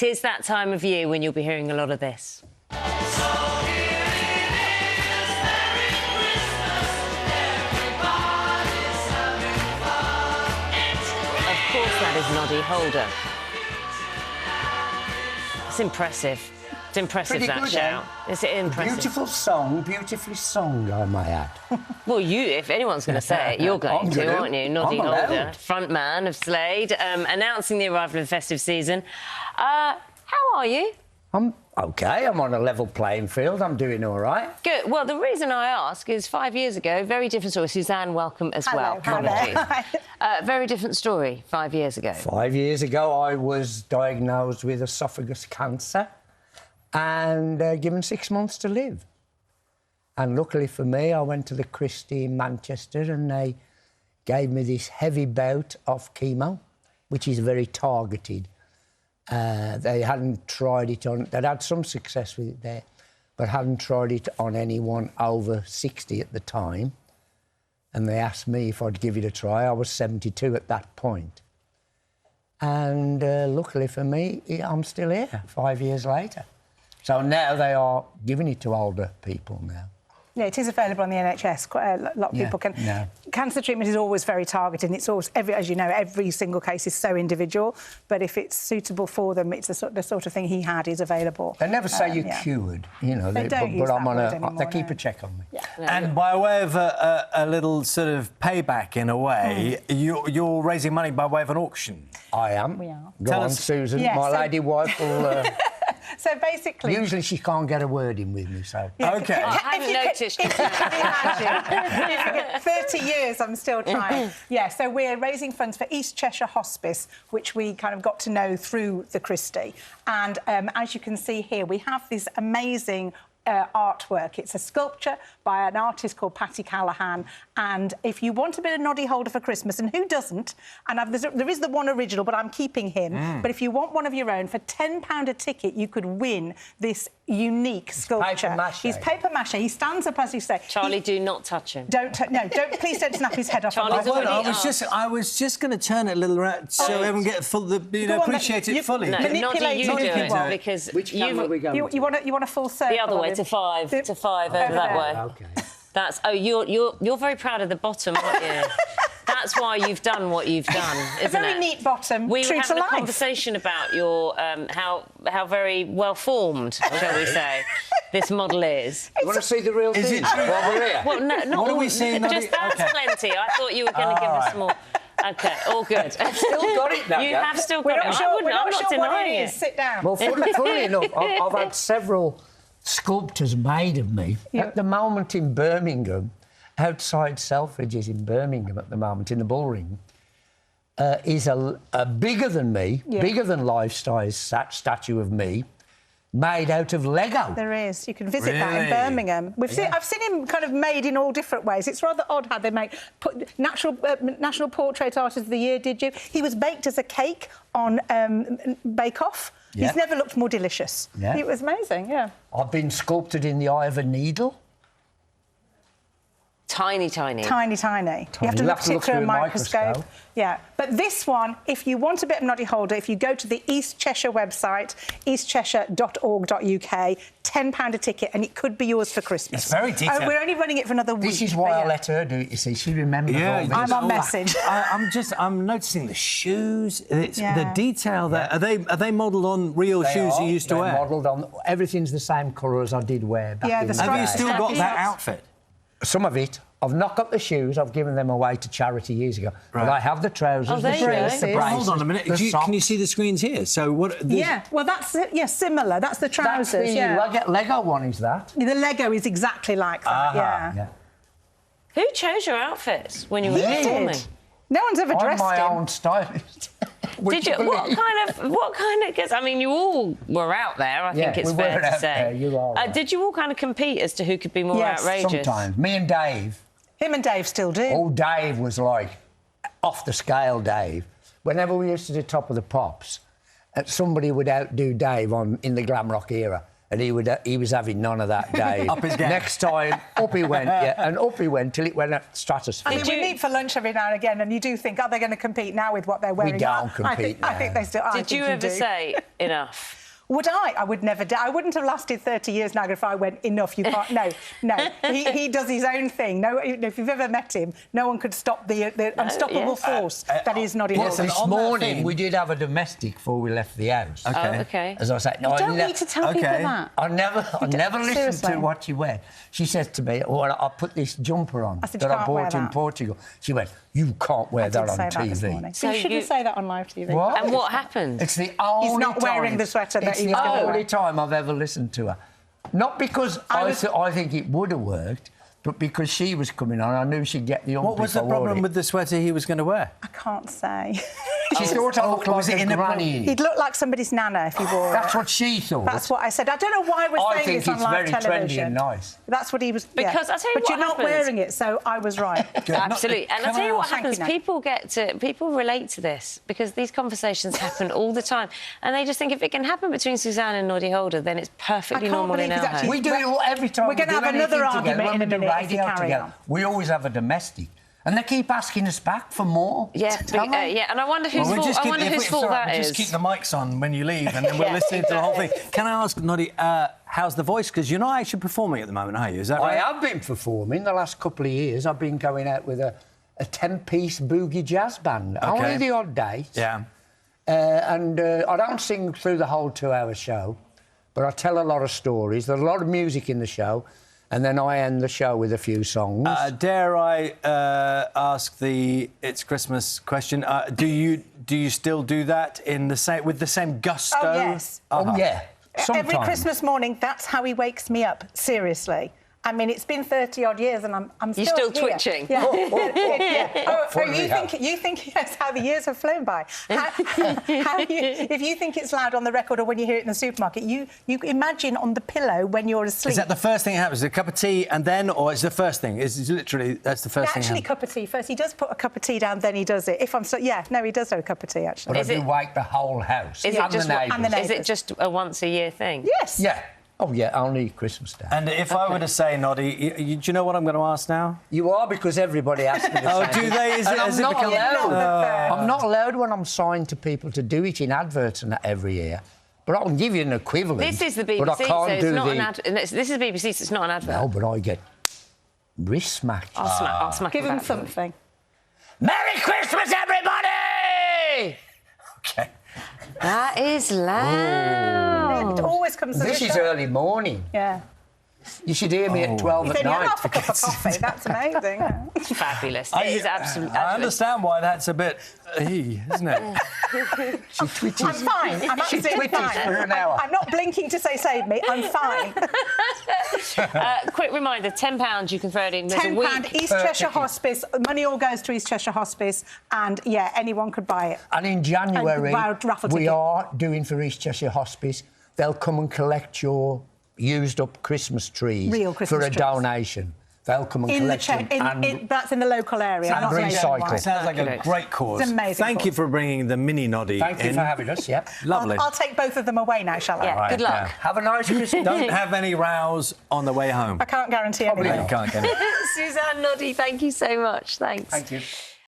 'Tis that time of year when you'll be hearing a lot of this. Of course, that is Noddy Holder. It's impressive. It's impressive, Pretty that good, shout. Is it impressive? Beautiful song, beautifully sung, I might add. Well, if anyone's going to say it, you're going to, aren't you? Noddy Holder, front man of Slade, announcing the arrival of the festive season. How are you? I'm OK. I'm on a level playing field. I'm doing all right. Good. Well, the reason I ask is 5 years ago, very different story. Suzanne, welcome as well. Apologies. Very different story 5 years ago. 5 years ago, I was diagnosed with esophagus cancer and given 6 months to live. And luckily for me, I went to the Christie in Manchester and they gave me this heavy bout of chemo, which is very targeted. They hadn't tried it on... They'd had some success with it there, but hadn't tried it on anyone over 60 at the time. And they asked me if I'd give it a try. I was 72 at that point. And luckily for me, I'm still here 5 years later. So now they are giving it to older people now. Yeah, it is available on the NHS. Quite a lot of people can... Yeah. Cancer treatment is always very targeted. And it's always, as you know, every single case is so individual. But if it's suitable for them, it's the sort of thing he had is available. They never say you're cured, you know. They don't use but I'm that on word anymore, they keep a check on me. Yeah. And by way of a little sort of payback, in a way, you're raising money by way of an auction. I am. We are. Go on, Susan. Yeah, my lady wife will... So basically... Usually she can't get a word in with me, so... Yeah, OK. I haven't noticed. If you can imagine, 30 years I'm still trying. Yeah, so we're raising funds for East Cheshire Hospice, which we kind of got to know through the Christie. And as you can see here, we have this amazing... artwork. It's a sculpture by an artist called Patty Callahan. And if you want a bit of Noddy Holder for Christmas, and who doesn't, and there is the one original, but I'm keeping him. But if you want one of your own, for £10 a ticket, you could win this unique sculpture. Paper mache. He's paper mache. He stands up, as you say. Charlie, do not touch him. Please don't snap his head off. Charlie's I was just going to turn it a little around so everyone get appreciate it fully. No, Manipulate you do it it, because Which camera are we going you want a full circle? the other way, to five over that way. OK. That's you're very proud of the bottom, aren't you? That's why you've done what you've done, isn't it? A very neat bottom. We were true having to a life. conversation about your how very well formed, shall we say, this model is. You want to see the real thing? it true? While we're here? Well, no, not What are all, we seeing, Noddy? just that's OK. plenty. I thought you were going to give us more. OK, all good. Still got it now. You have still got it. I'm not denying it. Sit down. Well, funnily enough, I've had several sculptures made of me. Yeah. At the moment in Birmingham, outside Selfridges in Birmingham at the moment, in the Bullring, is a bigger than me, bigger than life-size statue of me, made out of Lego. There is. You can visit that in Really? Birmingham. I've seen him kind of made in all different ways. It's rather odd how they make... National Portrait Artist of the Year, did you? He was baked as a cake on Bake Off. Yeah. He's never looked more delicious. Yeah. It was amazing, yeah. I've been sculpted in the eye of a needle. Tiny, tiny. Tiny, tiny. You have to look at it through a microscope. Yeah. But this one, if you want a bit of Noddy Holder, if you go to the East Cheshire website, eastcheshire.org.uk, £10 a ticket, and it could be yours for Christmas. It's very detailed. We're only running it for another week. This is why I let her do it, you see. She remembers all this. I'm on message. I'm noticing the shoes, the detail there. Are they modelled on real shoes you used to wear? Modelled on... Everything's the same colour as I did wear back in the day. Have you still got that outfit? Some of it. I've not got the shoes. I've given them away to charity years ago. Right. But I have the trousers, the shirts, the braces. Hold on a minute. Can you see the screens here? So what? Yeah. Well, that's similar. That's the trousers. That's the Lego one. Is that? The Lego is exactly like that. Yeah. Who chose your outfits when you were performing? No one's ever dressed I'm my him. own stylist. Did you? What kind of? Because I mean, you all were out there. I think it's fair to say. You are. Right. Did you all kind of compete as to who could be more outrageous? Sometimes. Me and Dave. Him and Dave still do. Oh, Dave was like off the scale. Dave. Whenever we used to do Top of the Pops, somebody would outdo Dave in the glam rock era, And he was having none of that, Dave. Up his game. Next time, up he went, yeah, and up he went till it went up stratosphere. I mean, we meet for lunch every now and again, and you do think, are they going to compete now with what they're wearing? We don't compete I think they still. Did you ever say enough? Would I? I would never. I wouldn't have lasted 30 years now if I went, enough, you can't. No. He does his own thing. No, if you've ever met him, no one could stop the unstoppable force that is Noddy Holder. This morning, we did have a domestic before we left the house. Okay. Oh, okay. As I said, no, you don't need to tell people that. I never listened Seriously. to what she went. She said to me, well, I put this jumper on said, that I bought in Portugal. She went, you can't wear that on TV. So you shouldn't say that on live TV. What? And what happened? It's the only He's not wearing the sweater that he was going to wear. It's the only time I've ever listened to her. Not because I think it would have worked, but because she was coming on, I knew she'd get the ump. What was the problem with the sweater he was going to wear? I can't say. She thought I looked like a granny. He'd look like somebody's nana if he wore it. That's what she thought. That's what I said. I don't know why we're saying this on live television. I think it's very trendy and nice. That's what he was... Because I'll tell you but you're not wearing it, so I was right. Absolutely. And I'll tell you what happens. Thank you, People relate to this because these conversations happen all the time. And they just think if it can happen between Suzanne and Noddy Holder, then it's perfectly normal in our house. We do it all every time. We're going to have another argument in a minute if you carry on. We always have a domestic. And they keep asking us back for more. Yeah, and I wonder whose fault that is. Just keep the mics on when you leave, and then we're listening to the whole thing. Can I ask, Noddy, how's the voice? Because you're not actually performing at the moment, are you? Is that right? I have been performing the last couple of years. I've been going out with a 10-piece boogie jazz band. Okay. Only the odd day. Yeah. And I don't sing through the whole 2-hour show, but I tell a lot of stories. There's a lot of music in the show. And then I end the show with a few songs. Dare I ask the It's Christmas question? Do you still do that with the same gusto? Oh, yes. Oh, yeah. Sometimes. Every Christmas morning, that's how he wakes me up, seriously. I mean, it's been 30-odd years and I'm still You're still here. twitching? Yeah. Yeah. You think yes, how the years have flown by. If you think it's loud on the record or when you hear it in the supermarket, you imagine on the pillow when you're asleep. Is that the first thing that happens? A cup of tea and then, or is the first thing? Is literally, that's the first thing. Actually, cup of tea first. He does put a cup of tea down, then he does it. If I'm he does have a cup of tea, actually. But I do wake the whole house. Is it just a once-a-year thing? Yes. Yeah. Oh, yeah, only Christmas Day. And if I were to say, Noddy, do you know what I'm going to ask now? You are, because everybody asks me the same do they? I'm not allowed when I'm signed to people to do it in adverts and that every year. But I can give you an equivalent. This is the BBC, but I can't so it's do not an advert. This is the BBC, so it's not an advert. No, but I get wrist smacked. I'll smack Give him him back. something. Merry Christmas, everybody! OK. That is loud. It always comes to This is early morning. Yeah. You should hear me at 12 He's at only had night. half a cup of coffee. That's amazing. It's fabulous. It is absolutely. I understand why that's a bit, isn't it? She twitches. I'm fine. I'm absolutely fine. for an hour. I'm not blinking to say save me. I'm fine. Quick reminder, £10 you can throw it in. There's a week. £10, East Cheshire Hospice. Money all goes to East Cheshire Hospice. And, yeah, anyone could buy it. And in January, raffle we ticket. are doing for East Cheshire Hospice. They'll come and collect your used-up Christmas trees Real Christmas for a trees. donation. They'll come and collect them. That's in the local area. And not recycle. nationwide. Sounds like a great cause. It's an amazing Thank you cause. for bringing the mini Noddy Thank you for having us, yeah. Lovely. I'll take both of them away now, shall I? Yeah, good luck. Have a nice Christmas. Don't have any rows on the way home. I can't guarantee anything. You can't get it. Suzanne, Noddy, thank you so much. Thanks. Thank you.